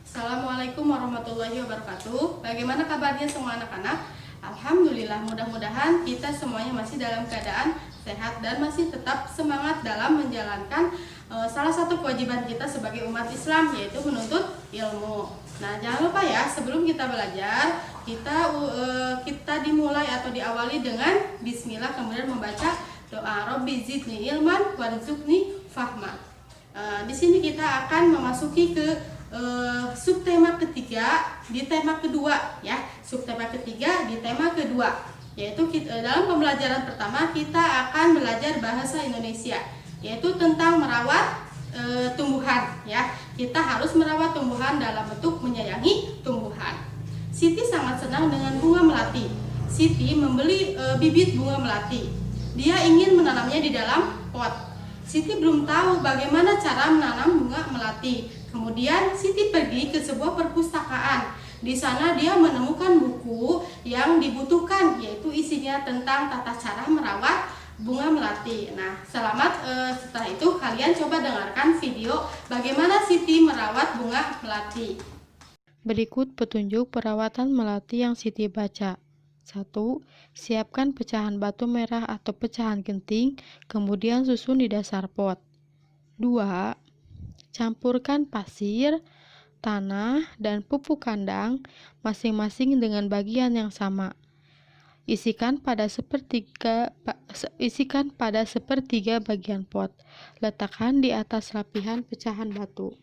Assalamualaikum warahmatullahi wabarakatuh. Bagaimana kabarnya semua anak-anak? Alhamdulillah, mudah-mudahan kita semuanya masih dalam keadaan sehat dan masih tetap semangat dalam menjalankan salah satu kewajiban kita sebagai umat Islam, yaitu menuntut ilmu. Nah, jangan lupa ya, sebelum kita belajar, kita dimulai atau diawali dengan bismillah, kemudian membaca doa Robbi zidni ilman warzuqni fahma. Di sini kita akan memasuki ke subtema ketiga di tema kedua ya. Subtema ketiga di tema kedua, yaitu dalam pembelajaran pertama kita akan belajar bahasa Indonesia, yaitu tentang merawat tumbuhan ya. Kita harus merawat tumbuhan dalam bentuk menyayangi tumbuhan. Siti sangat senang dengan bunga melati. Siti membeli bibit bunga melati. Dia ingin menanamnya di dalam pot. Siti belum tahu bagaimana cara menanam bunga melati. Kemudian Siti pergi ke sebuah perpustakaan. Di sana dia menemukan buku yang dibutuhkan, yaitu isinya tentang tata cara merawat bunga melati. Nah, setelah itu kalian coba dengarkan video bagaimana Siti merawat bunga melati. Berikut petunjuk perawatan melati yang Siti baca. 1. Siapkan pecahan batu merah atau pecahan genting, kemudian susun di dasar pot. 2. Campurkan pasir, tanah, dan pupuk kandang masing-masing dengan bagian yang sama. Isikan pada sepertiga bagian pot. Letakkan di atas lapihan pecahan batu.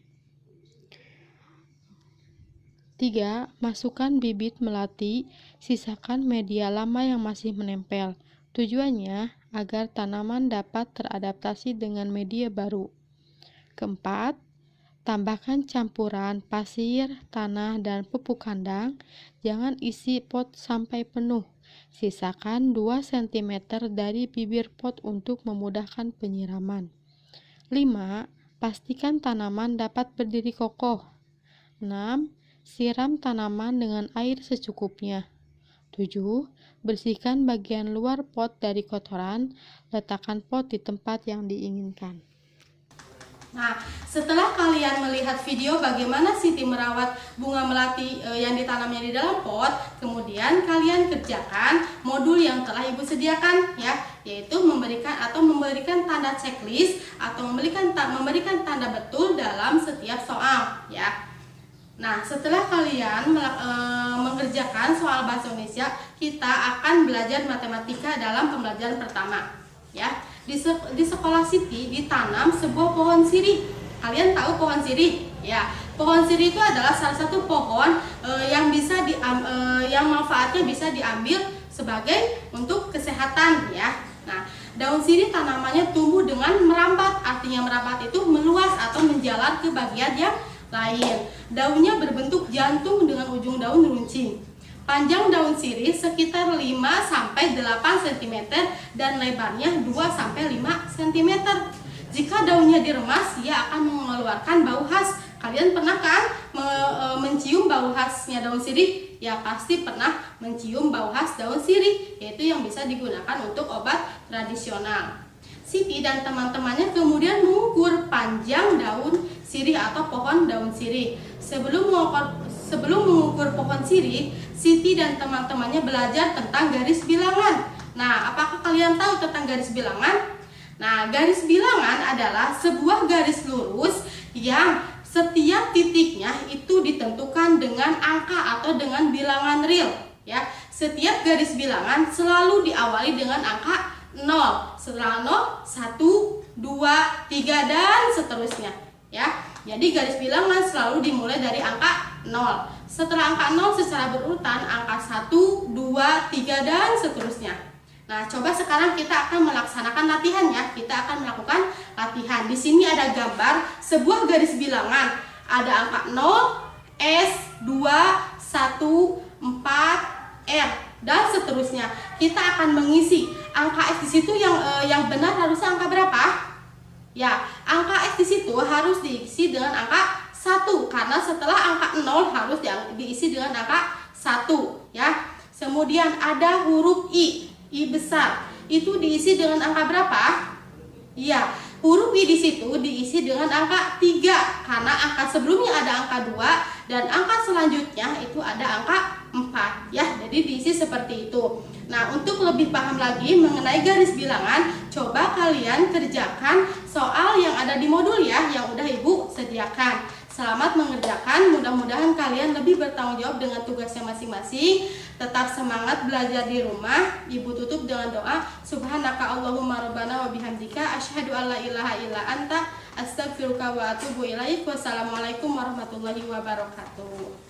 3. Masukkan bibit melati, sisakan media lama yang masih menempel. Tujuannya agar tanaman dapat teradaptasi dengan media baru. 4. Tambahkan campuran pasir, tanah, dan pupuk kandang. Jangan isi pot sampai penuh. Sisakan 2 cm dari bibir pot untuk memudahkan penyiraman. 5. Pastikan tanaman dapat berdiri kokoh. 6. Siram tanaman dengan air secukupnya. 7. Bersihkan bagian luar pot dari kotoran. Letakkan pot di tempat yang diinginkan. Nah, setelah kalian melihat video bagaimana Siti merawat bunga melati yang ditanamnya di dalam pot, kemudian kalian kerjakan modul yang telah Ibu sediakan ya, yaitu memberikan tanda checklist atau memberikan tanda betul dalam setiap soal ya. Nah, setelah kalian mengerjakan soal bahasa Indonesia, kita akan belajar matematika dalam pembelajaran pertama ya. Di sekolah Siti ditanam sebuah pohon sirih. Kalian tahu pohon sirih? Ya, pohon sirih itu adalah salah satu pohon yang manfaatnya bisa diambil sebagai untuk kesehatan ya. Nah, daun sirih tanamannya tumbuh dengan merambat. Artinya merambat itu meluas atau menjalar ke bagian yang lain. Daunnya berbentuk jantung dengan ujung daun runcing. Panjang daun sirih sekitar 5-8 cm dan lebarnya 2-5 cm. Jika daunnya diremas, ia akan mengeluarkan bau khas. Kalian pernah kan mencium bau khasnya daun sirih? Ya, pasti pernah mencium bau khas daun sirih, yaitu yang bisa digunakan untuk obat tradisional. Siti dan teman-temannya kemudian mengukur panjang daun sirih atau pohon daun sirih. Sebelum mengukur pohon sirih, Siti dan teman-temannya belajar tentang garis bilangan. Nah, apakah kalian tahu tentang garis bilangan? Nah, garis bilangan adalah sebuah garis lurus yang setiap titiknya itu ditentukan dengan angka atau dengan bilangan real ya. Setiap garis bilangan selalu diawali dengan angka 0. Setelah 0, 1, 2, 3 dan seterusnya ya. Jadi garis bilangan selalu dimulai dari angka 0. Setelah angka 0 secara berurutan angka 1, 2, 3 dan seterusnya. Nah, coba sekarang kita akan melaksanakan latihan ya. Kita akan melakukan latihan. Di sini ada gambar sebuah garis bilangan. Ada angka 0, S, 2, 1, 4, R dan seterusnya. Kita akan mengisi angka X di situ yang benar harusnya angka berapa? Ya, angka X di situ harus diisi dengan angka 1 karena setelah angka 0 harus diisi dengan angka 1 ya. Kemudian ada huruf I besar. Itu diisi dengan angka berapa? Iya, huruf I di situ diisi dengan angka 3 karena angka sebelumnya ada angka 2 dan angka selanjutnya itu ada angka 4 ya. Jadi diisi seperti itu. Nah, untuk lebih paham lagi mengenai garis bilangan, coba kalian kerjakan soal yang ada di modul ya yang udah Ibu sediakan. Selamat mengerjakan, mudah-mudahan kalian lebih bertanggung jawab dengan tugasnya masing-masing. Tetap semangat belajar di rumah. Ibu tutup dengan doa. Subhanaka Allahumma rabbana wa bihamdika asyhadu alla ilaha illa anta astaghfiruka wa atubu ilaik. Wassalamualaikum warahmatullahi wabarakatuh.